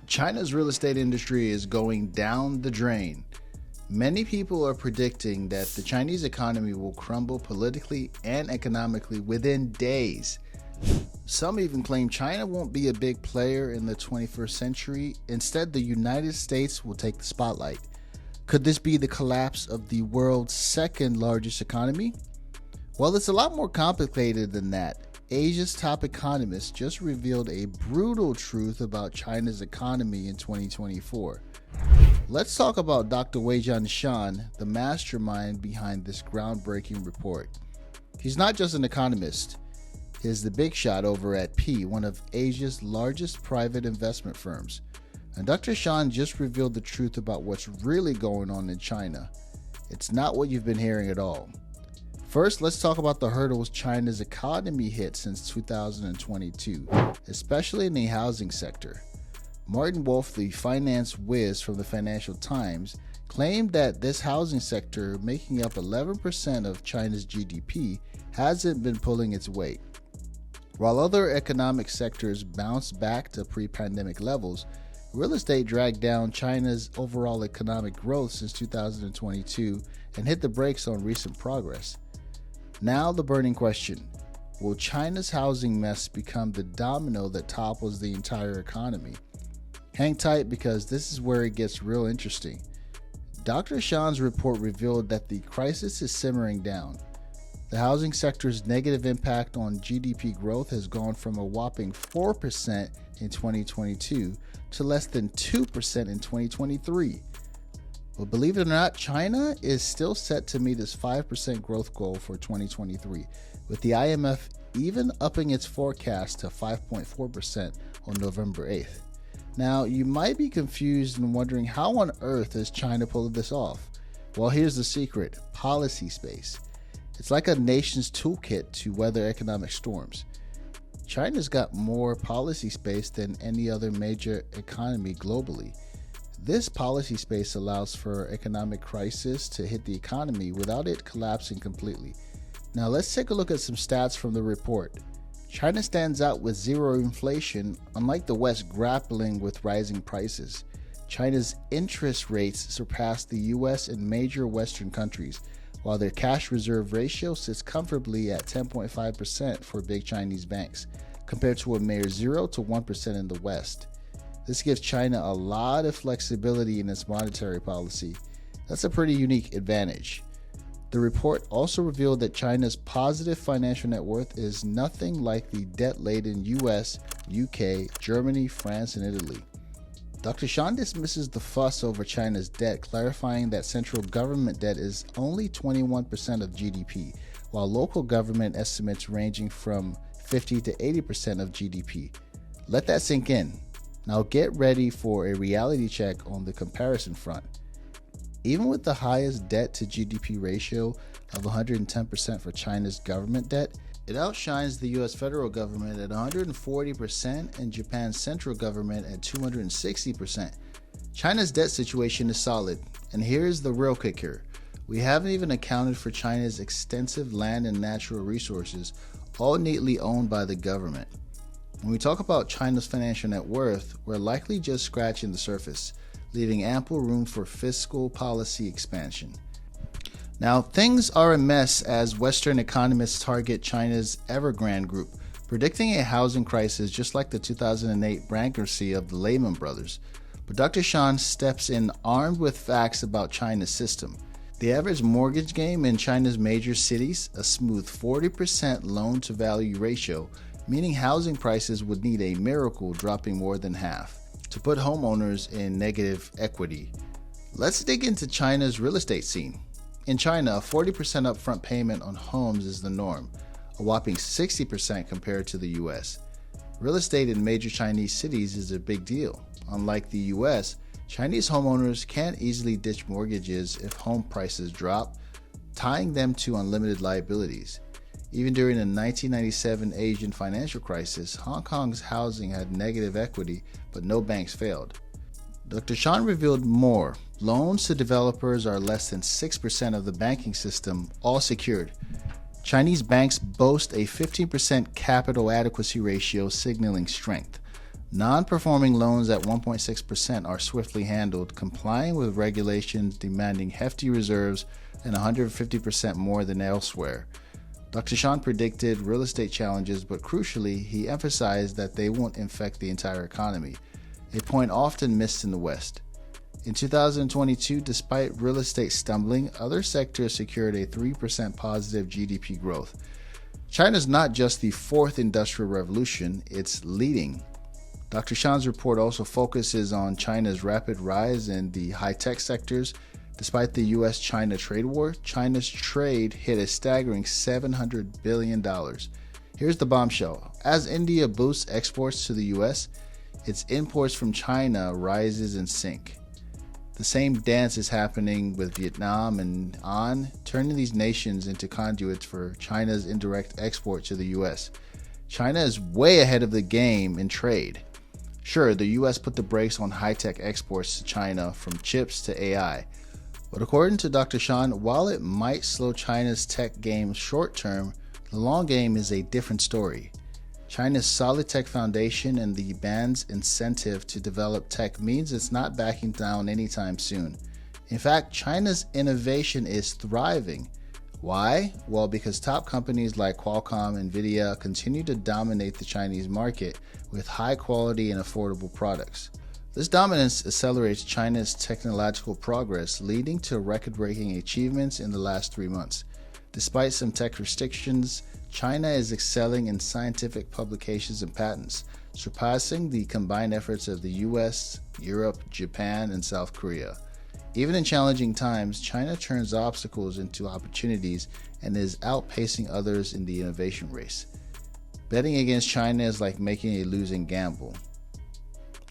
China's real estate industry is going down the drain. Many people are predicting that the Chinese economy will crumble politically and economically within days. Some even claim China won't be a big player in the 21st century. Instead, the United States will take the spotlight. Could this be the collapse of the world's second largest economy? Well, it's a lot more complicated than that. Asia's top economist just revealed a brutal truth about China's economy in 2024. Let's talk about Dr. Weijian Shan, the mastermind behind this groundbreaking report. He's not just an economist. He's the big shot over at P, one of Asia's largest private investment firms. And Dr. Shan just revealed the truth about what's really going on in China. It's not what you've been hearing at all. First, let's talk about the hurdles China's economy hit since 2022, especially in the housing sector. Martin Wolf, the finance whiz from the Financial Times, claimed that this housing sector, making up 11% of China's GDP, hasn't been pulling its weight. While other economic sectors bounced back to pre-pandemic levels, real estate dragged down China's overall economic growth since 2022 and hit the brakes on recent progress. Now the burning question: will China's housing mess become the domino that topples the entire economy? Hang tight, because this is where it gets real interesting. Dr. Shan's report revealed that the crisis is simmering down. The housing sector's negative impact on GDP growth has gone from a whopping 4% in 2022 to less than 2% in 2023. But believe it or not, China is still set to meet its 5% growth goal for 2023, with the IMF even upping its forecast to 5.4% on November 8th. Now, you might be confused and wondering, how on earth is China pulling this off? Well, here's the secret: policy space. It's like a nation's toolkit to weather economic storms. China's got more policy space than any other major economy globally. This policy space allows for economic crisis to hit the economy without it collapsing completely. Now let's take a look at some stats from the report. China stands out with zero inflation, unlike the West grappling with rising prices. China's interest rates surpass the US and major Western countries, while their cash reserve ratio sits comfortably at 10.5% for big Chinese banks, compared to a mere 0 to 1% in the West. This gives China a lot of flexibility in its monetary policy. That's a pretty unique advantage. The report also revealed that China's positive financial net worth is nothing like the debt-laden US, UK, Germany, France, and Italy. Dr. Shan dismisses the fuss over China's debt, clarifying that central government debt is only 21% of GDP, while local government estimates ranging from 50 to 80% of GDP. Let that sink in. Now get ready for a reality check on the comparison front. Even with the highest debt to GDP ratio of 110% for China's government debt, it outshines the US federal government at 140% and Japan's central government at 260%. China's debt situation is solid, and here's the real kicker: we haven't even accounted for China's extensive land and natural resources, all neatly owned by the government. When we talk about China's financial net worth, we're likely just scratching the surface, leaving ample room for fiscal policy expansion. Now, things are a mess as Western economists target China's Evergrande Group, predicting a housing crisis just like the 2008 bankruptcy of the Lehman Brothers. But Dr. Shan steps in armed with facts about China's system. The average mortgage game in China's major cities, a smooth 40% loan-to-value ratio, meaning housing prices would need a miracle, dropping more than half to put homeowners in negative equity. Let's dig into China's real estate scene. In China, a 40% upfront payment on homes is the norm, a whopping 60% compared to the US. Real estate in major Chinese cities is a big deal. Unlike the US, Chinese homeowners can't easily ditch mortgages if home prices drop, tying them to unlimited liabilities. Even during the 1997 Asian financial crisis, Hong Kong's housing had negative equity, but no banks failed. Dr. Shan revealed more. Loans to developers are less than 6% of the banking system, all secured. Chinese banks boast a 15% capital adequacy ratio, signaling strength. Non-performing loans at 1.6% are swiftly handled, complying with regulations demanding hefty reserves and 150% more than elsewhere. Dr. Shan predicted real estate challenges, but crucially, he emphasized that they won't infect the entire economy, a point often missed in the West. In 2022, despite real estate stumbling, other sectors secured a 3% positive GDP growth. China's not just the fourth industrial revolution, it's leading. Dr. Shan's report also focuses on China's rapid rise in the high-tech sectors. Despite the US-China trade war, China's trade hit a staggering $700 billion. Here's the bombshell. As India boosts exports to the US, its imports from China rises in sync. The same dance is happening with Vietnam and On, turning these nations into conduits for China's indirect export to the US. China is way ahead of the game in trade. Sure, the US put the brakes on high-tech exports to China, from chips to AI. But according to Dr. Shan, while it might slow China's tech game short term, the long game is a different story. China's solid tech foundation and the ban's incentive to develop tech means it's not backing down anytime soon. In fact, China's innovation is thriving. Why? Well, because top companies like Qualcomm and Nvidia continue to dominate the Chinese market with high quality and affordable products. This dominance accelerates China's technological progress, leading to record-breaking achievements in the last 3 months. Despite some tech restrictions, China is excelling in scientific publications and patents, surpassing the combined efforts of the US, Europe, Japan, and South Korea. Even in challenging times, China turns obstacles into opportunities and is outpacing others in the innovation race. Betting against China is like making a losing gamble.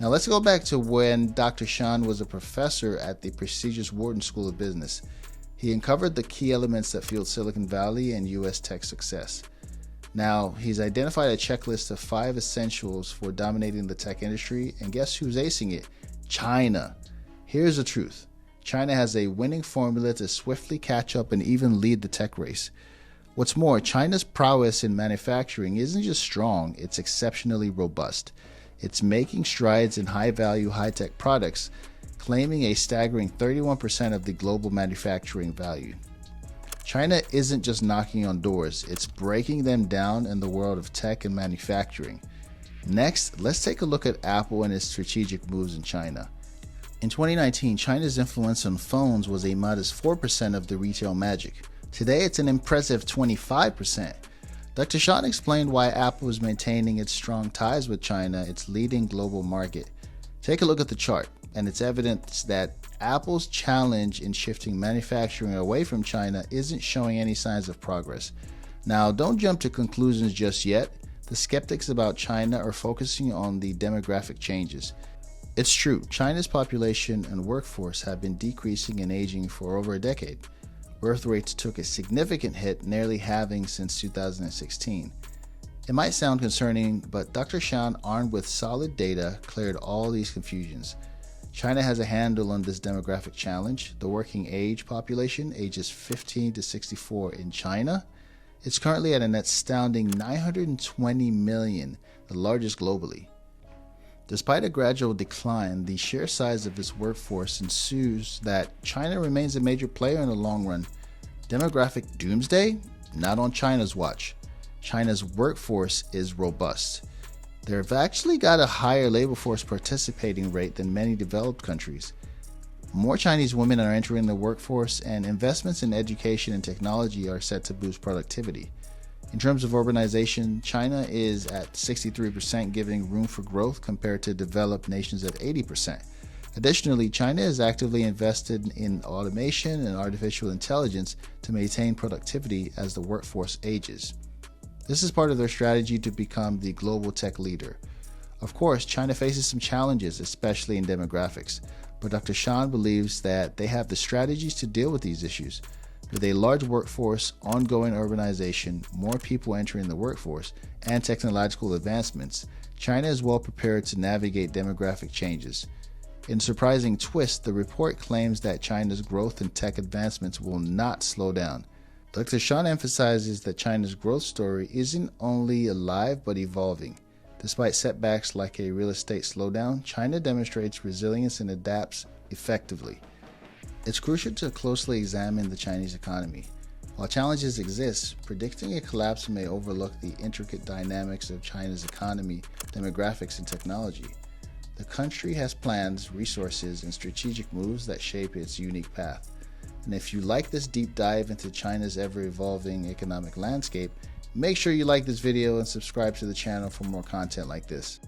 Now let's go back to when Dr. Shan was a professor at the prestigious Wharton School of Business. He uncovered the key elements that fueled Silicon Valley and US tech success. Now, he's identified a checklist of 5 essentials for dominating the tech industry, and guess who's acing it? China. Here's the truth. China has a winning formula to swiftly catch up and even lead the tech race. What's more, China's prowess in manufacturing isn't just strong, it's exceptionally robust. It's making strides in high-value, high-tech products, claiming a staggering 31% of the global manufacturing value. China isn't just knocking on doors, it's breaking them down in the world of tech and manufacturing. Next, let's take a look at Apple and its strategic moves in China. In 2019, China's influence on phones was a modest 4% of the retail magic. Today, it's an impressive 25%. Dr. Shan explained why Apple is maintaining its strong ties with China, its leading global market. Take a look at the chart, and it's evidence that Apple's challenge in shifting manufacturing away from China isn't showing any signs of progress. Now, don't jump to conclusions just yet. The skeptics about China are focusing on the demographic changes. It's true, China's population and workforce have been decreasing and aging for over a decade. Birth rates took a significant hit, nearly halving since 2016. It might sound concerning, but Dr. Shan, armed with solid data, cleared all these confusions. China has a handle on this demographic challenge. The working age population, ages 15 to 64 in China, is currently at an astounding 920 million, the largest globally. Despite a gradual decline, the sheer size of its workforce ensures that China remains a major player in the long run. Demographic doomsday? Not on China's watch. China's workforce is robust. They've actually got a higher labor force participating rate than many developed countries. More Chinese women are entering the workforce, and investments in education and technology are set to boost productivity. In terms of urbanization, China is at 63%, giving room for growth compared to developed nations at 80%. Additionally, China is actively invested in automation and artificial intelligence to maintain productivity as the workforce ages. This is part of their strategy to become the global tech leader. Of course, China faces some challenges, especially in demographics, but Dr. Shan believes that they have the strategies to deal with these issues. With a large workforce, ongoing urbanization, more people entering the workforce, and technological advancements, China is well prepared to navigate demographic changes. In a surprising twist, the report claims that China's growth and tech advancements will not slow down. Dr. Shan emphasizes that China's growth story isn't only alive but evolving. Despite setbacks like a real estate slowdown, China demonstrates resilience and adapts effectively. It's crucial to closely examine the Chinese economy. While challenges exist, predicting a collapse may overlook the intricate dynamics of China's economy, demographics, and technology. The country has plans, resources, and strategic moves that shape its unique path. And if you like this deep dive into China's ever-evolving economic landscape, make sure you like this video and subscribe to the channel for more content like this.